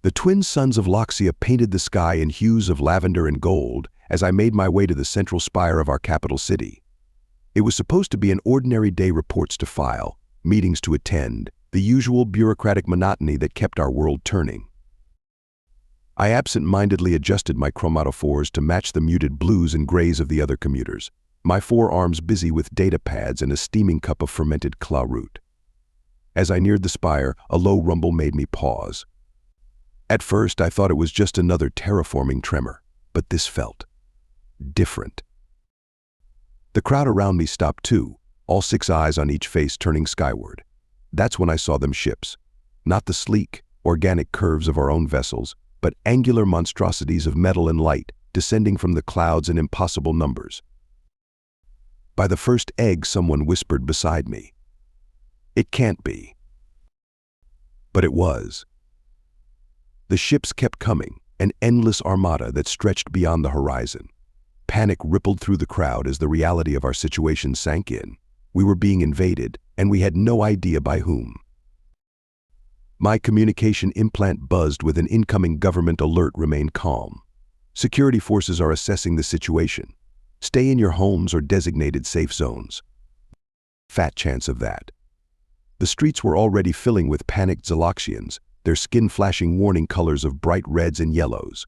The twin suns of Loxia painted the sky in hues of lavender and gold as I made my way to the central spire of our capital city. It was supposed to be an ordinary day, reports to file, meetings to attend, the usual bureaucratic monotony that kept our world turning. I absent-mindedly adjusted my chromatophores to match the muted blues and grays of the other commuters, my forearms busy with data pads and a steaming cup of fermented claw root. As I neared the spire, a low rumble made me pause. At first, I thought it was just another terraforming tremor, but this felt different. The crowd around me stopped too, all 6 eyes on each face turning skyward. That's when I saw them ships, not the sleek, organic curves of our own vessels, but angular monstrosities of metal and light descending from the clouds in impossible numbers. By the first egg, someone whispered beside me, "It can't be." But it was. The ships kept coming, an endless armada that stretched beyond the horizon. Panic rippled through the crowd as the reality of our situation sank in. We were being invaded, and we had no idea by whom. My communication implant buzzed with an incoming government alert. Remain calm. Security forces are assessing the situation. Stay in your homes or designated safe zones. Fat chance of that. The streets were already filling with panicked Xyloxians, their skin flashing warning colors of bright reds and yellows.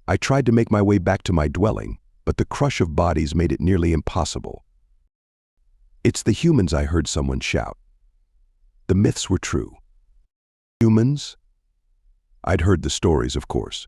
I tried to make my way back to my dwelling, but the crush of bodies made it nearly impossible. "It's the humans," I heard someone shout. The myths were true. Humans? I'd heard the stories, of course.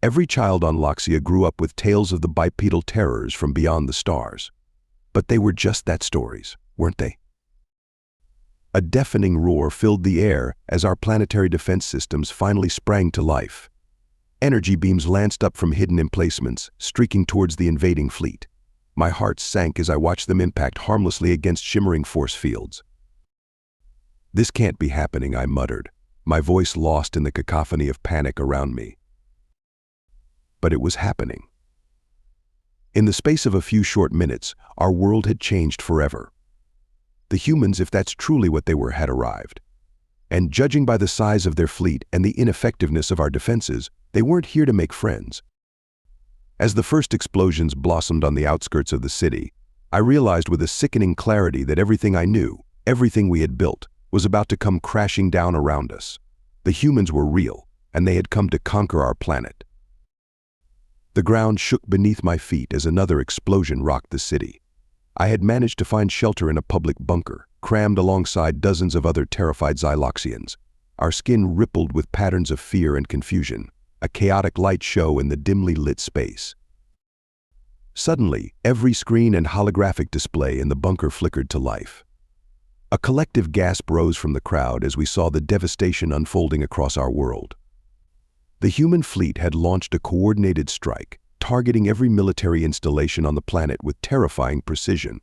Every child on Loxia grew up with tales of the bipedal terrors from beyond the stars. But they were just that, stories, weren't they? A deafening roar filled the air as our planetary defense systems finally sprang to life. Energy beams lanced up from hidden emplacements, streaking towards the invading fleet. My heart sank as I watched them impact harmlessly against shimmering force fields. "This can't be happening," I muttered, my voice lost in the cacophony of panic around me. But it was happening. In the space of a few short minutes, our world had changed forever. The humans, if that's truly what they were, had arrived. And judging by the size of their fleet and the ineffectiveness of our defenses, they weren't here to make friends. As the first explosions blossomed on the outskirts of the city, I realized with a sickening clarity that everything I knew, everything we had built, was about to come crashing down around us. The humans were real, and they had come to conquer our planet. The ground shook beneath my feet as another explosion rocked the city. I had managed to find shelter in a public bunker, crammed alongside dozens of other terrified Xyloxians. Our skin rippled with patterns of fear and confusion, a chaotic light show in the dimly lit space. Suddenly, every screen and holographic display in the bunker flickered to life. A collective gasp rose from the crowd as we saw the devastation unfolding across our world. The human fleet had launched a coordinated strike, targeting every military installation on the planet with terrifying precision.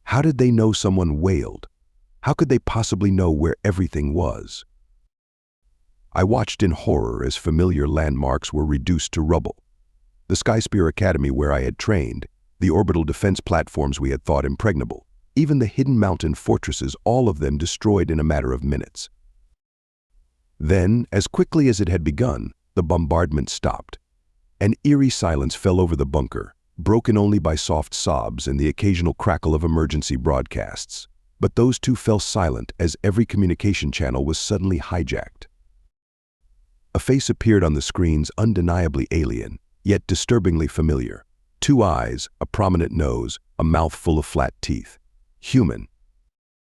How did they know? Someone wailed. How could they possibly know where everything was? I watched in horror as familiar landmarks were reduced to rubble. The Skyspear Academy where I had trained, the orbital defense platforms we had thought impregnable, even the hidden mountain fortresses, all of them destroyed in a matter of minutes. Then, as quickly as it had begun, the bombardment stopped. An eerie silence fell over the bunker, broken only by soft sobs and the occasional crackle of emergency broadcasts. But those too fell silent as every communication channel was suddenly hijacked. A face appeared on the screens, undeniably alien, yet disturbingly familiar. 2 eyes, a prominent nose, a mouth full of flat teeth. Human.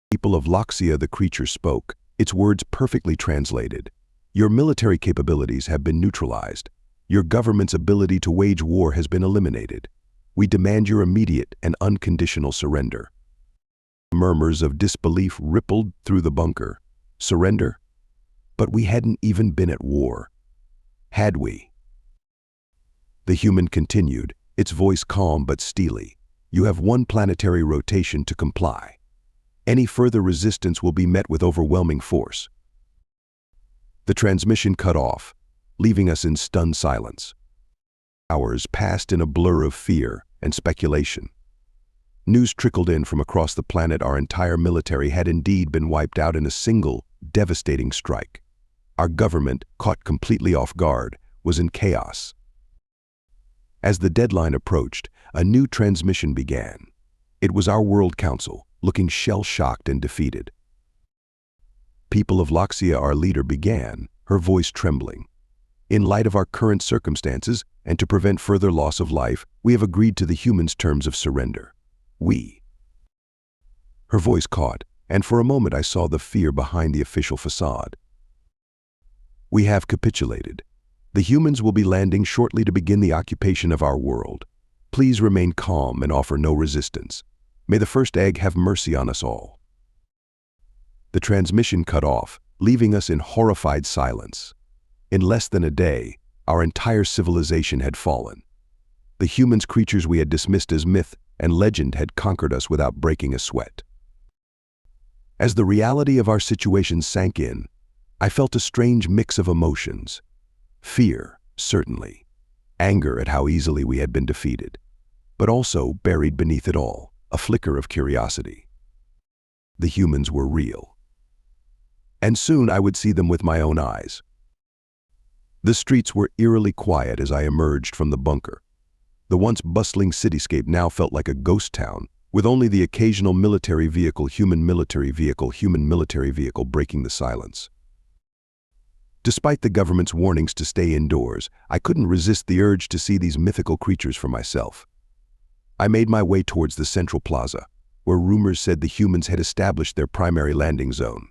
"People of Loxia," the creature spoke, its words perfectly translated. "Your military capabilities have been neutralized. Your government's ability to wage war has been eliminated. We demand your immediate and unconditional surrender." Murmurs of disbelief rippled through the bunker. Surrender? But we hadn't even been at war. Had we? The human continued, its voice calm but steely. "You have 1 planetary rotation to comply. Any further resistance will be met with overwhelming force." The transmission cut off, leaving us in stunned silence. Hours passed in a blur of fear and speculation. News trickled in from across the planet. Our entire military had indeed been wiped out in a single, devastating strike. Our government, caught completely off guard, was in chaos. As the deadline approached, a new transmission began. It was our World Council, looking shell-shocked and defeated. People of Loxia, our leader, began, her voice trembling. In light of our current circumstances, and to prevent further loss of life, we have agreed to the humans' terms of surrender. We. Her voice caught, and for a moment I saw the fear behind the official facade. We have capitulated. The humans will be landing shortly to begin the occupation of our world. Please remain calm and offer no resistance. May the first egg have mercy on us all. The transmission cut off, leaving us in horrified silence. In less than a day, our entire civilization had fallen. The humans, creatures we had dismissed as myth and legend, had conquered us without breaking a sweat. As the reality of our situation sank in, I felt a strange mix of emotions. Fear, certainly. Anger at how easily we had been defeated. But also, buried beneath it all, a flicker of curiosity. The humans were real. And soon I would see them with my own eyes. The streets were eerily quiet as I emerged from the bunker. The once bustling cityscape now felt like a ghost town, with only the occasional military vehicle, human military vehicle breaking the silence. Despite the government's warnings to stay indoors, I couldn't resist the urge to see these mythical creatures for myself. I made my way towards the central plaza, where rumors said the humans had established their primary landing zone.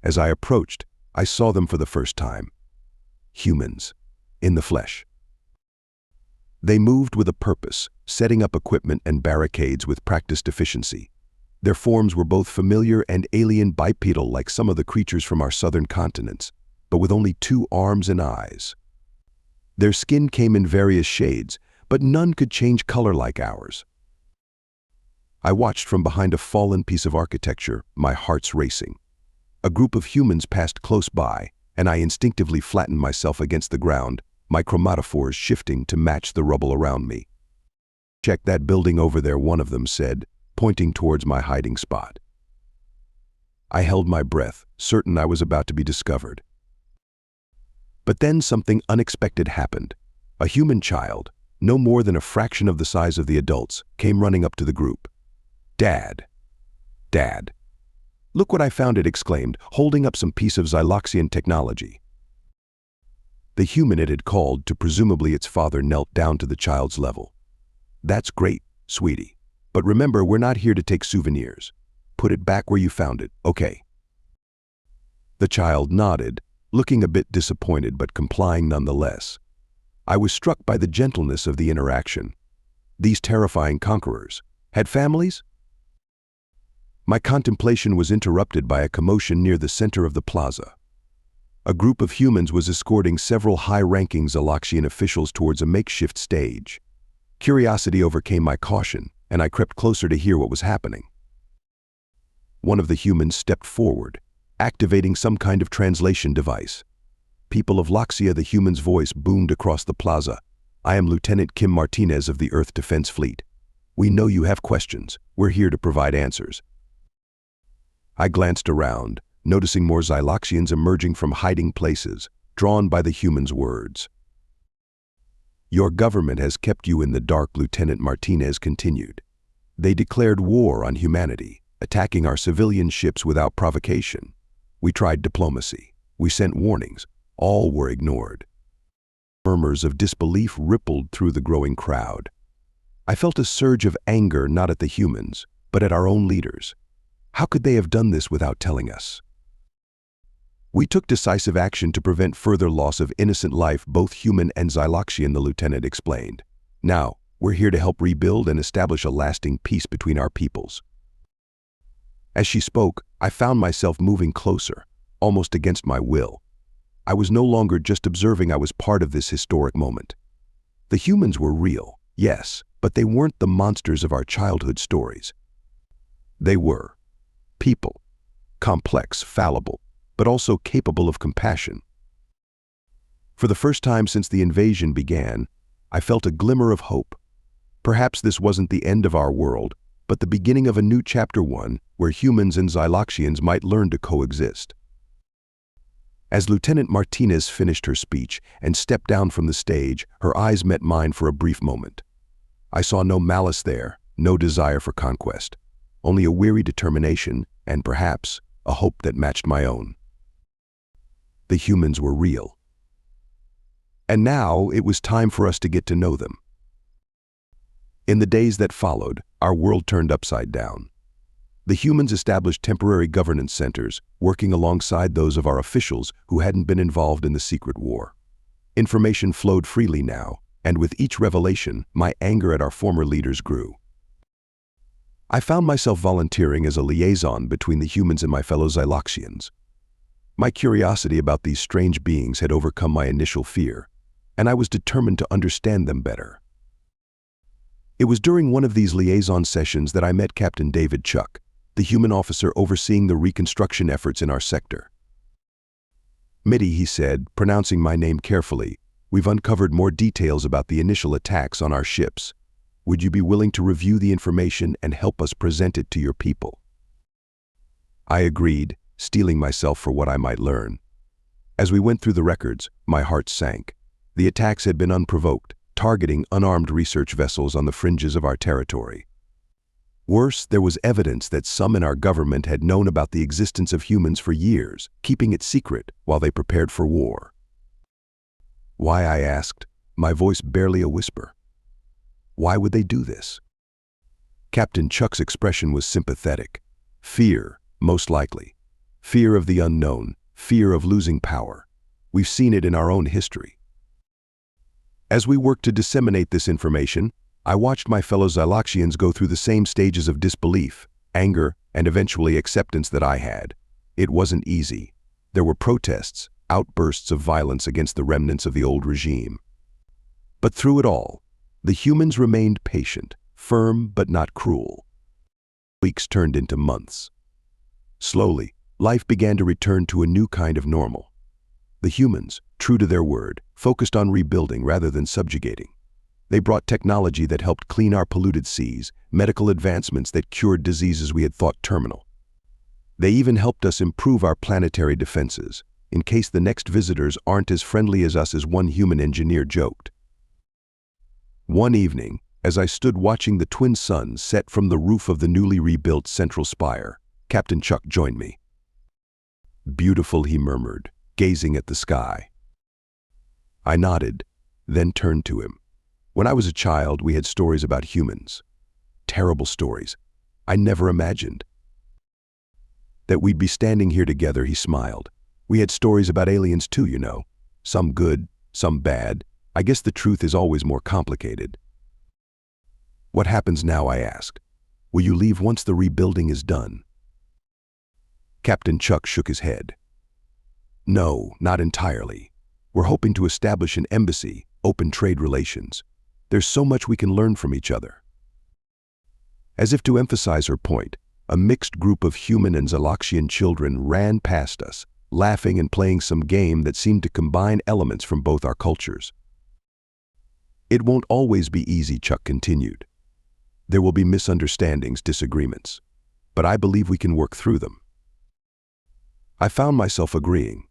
As I approached, I saw them for the first time. Humans, in the flesh. They moved with a purpose, setting up equipment and barricades with practiced efficiency. Their forms were both familiar and alien, bipedal like some of the creatures from our southern continents, but with only 2 arms and eyes. Their skin came in various shades, but none could change color like ours. I watched from behind a fallen piece of architecture, my heart's racing. A group of humans passed close by, and I instinctively flattened myself against the ground, my chromatophores shifting to match the rubble around me. "Check that building over there," one of them said, pointing towards my hiding spot. I held my breath, certain I was about to be discovered. But then something unexpected happened. A human child, no more than a fraction of the size of the adults, came running up to the group. "Dad! Dad! Look what I found," it exclaimed, holding up some piece of Xyloxian technology. The human it had called to presumably its father knelt down to the child's level. "That's great, sweetie. But remember, we're not here to take souvenirs. Put it back where you found it, okay?" The child nodded, looking a bit disappointed but complying nonetheless. I was struck by the gentleness of the interaction. These terrifying conquerors had families? My contemplation was interrupted by a commotion near the center of the plaza. A group of humans was escorting several high-ranking Xyloxian officials towards a makeshift stage. Curiosity overcame my caution, and I crept closer to hear what was happening. One of the humans stepped forward, activating some kind of translation device. "People of Loxia," the human's voice boomed across the plaza. "I am Lieutenant Kim Martinez of the Earth Defense Fleet. We know you have questions. We're here to provide answers." I glanced around, noticing more Xyloxians emerging from hiding places, drawn by the human's words. "Your government has kept you in the dark," Lieutenant Martinez continued. "They declared war on humanity, attacking our civilian ships without provocation. We tried diplomacy. We sent warnings. All were ignored." Murmurs of disbelief rippled through the growing crowd. I felt a surge of anger not at the humans, but at our own leaders. How could they have done this without telling us? "We took decisive action to prevent further loss of innocent life, both human and Xyloxian," the lieutenant explained. "Now, we're here to help rebuild and establish a lasting peace between our peoples." As she spoke, I found myself moving closer, almost against my will. I was no longer just observing, I was part of this historic moment. The humans were real, yes, but they weren't the monsters of our childhood stories. They were people, complex, fallible, but also capable of compassion. For the first time since the invasion began, I felt a glimmer of hope. Perhaps this wasn't the end of our world, but the beginning of a new chapter, one where humans and Xyloxians might learn to coexist. As Lieutenant Martinez finished her speech and stepped down from the stage, her eyes met mine for a brief moment. I saw no malice there, no desire for conquest, only a weary determination and, perhaps, a hope that matched my own. The humans were real. And now it was time for us to get to know them. In the days that followed, our world turned upside down. The humans established temporary governance centers, working alongside those of our officials who hadn't been involved in the secret war. Information flowed freely now, and with each revelation, my anger at our former leaders grew. I found myself volunteering as a liaison between the humans and my fellow Xyloxians. My curiosity about these strange beings had overcome my initial fear, and I was determined to understand them better. It was during one of these liaison sessions that I met Captain David Chuck, the human officer overseeing the reconstruction efforts in our sector. "Mitty," he said, pronouncing my name carefully, "we've uncovered more details about the initial attacks on our ships. Would you be willing to review the information and help us present it to your people?" I agreed, steeling myself for what I might learn. As we went through the records, my heart sank. The attacks had been unprovoked, targeting unarmed research vessels on the fringes of our territory. Worse, there was evidence that some in our government had known about the existence of humans for years, keeping it secret while they prepared for war. Why, I asked, my voice barely a whisper. Why would they do this? Captain Chuck's expression was sympathetic. Fear, most likely. Fear of the unknown, fear of losing power. We've seen it in our own history. As we worked to disseminate this information, I watched my fellow Xyloxians go through the same stages of disbelief, anger, and eventually acceptance that I had. It wasn't easy. There were protests, outbursts of violence against the remnants of the old regime. But through it all, the humans remained patient, firm but not cruel. Weeks turned into months. Slowly, life began to return to a new kind of normal. The humans, true to their word, focused on rebuilding rather than subjugating. They brought technology that helped clean our polluted seas, medical advancements that cured diseases we had thought terminal. They even helped us improve our planetary defenses, in case the next visitors aren't as friendly as us, as one human engineer joked. One evening, as I stood watching the twin suns set from the roof of the newly rebuilt central spire, Captain Chuck joined me. "Beautiful," he murmured, gazing at the sky. I nodded, then turned to him. When I was a child, we had stories about humans. Terrible stories. I never imagined that we'd be standing here together, he smiled. We had stories about aliens too, you know. Some good, some bad. I guess the truth is always more complicated. "What happens now?" I asked. "Will you leave once the rebuilding is done?" Captain Chuck shook his head. "No, not entirely. We're hoping to establish an embassy, open trade relations. There's so much we can learn from each other." As if to emphasize her point, a mixed group of human and Xyloxian children ran past us, laughing and playing some game that seemed to combine elements from both our cultures. "It won't always be easy," Chuck continued. "There will be misunderstandings, disagreements, but I believe we can work through them." I found myself agreeing.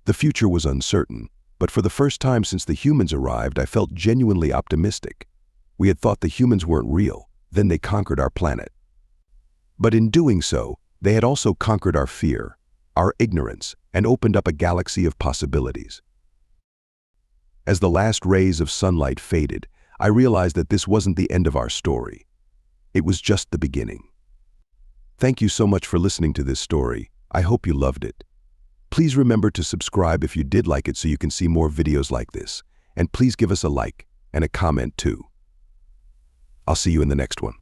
The future was uncertain, but for the first time since the humans arrived, I felt genuinely optimistic. We had thought the humans weren't real, then they conquered our planet. But in doing so, they had also conquered our fear, our ignorance, and opened up a galaxy of possibilities. As the last rays of sunlight faded, I realized that this wasn't the end of our story. It was just the beginning. Thank you so much for listening to this story. I hope you loved it. Please remember to subscribe if you did like it so you can see more videos like this. And please give us a like and a comment too. I'll see you in the next one.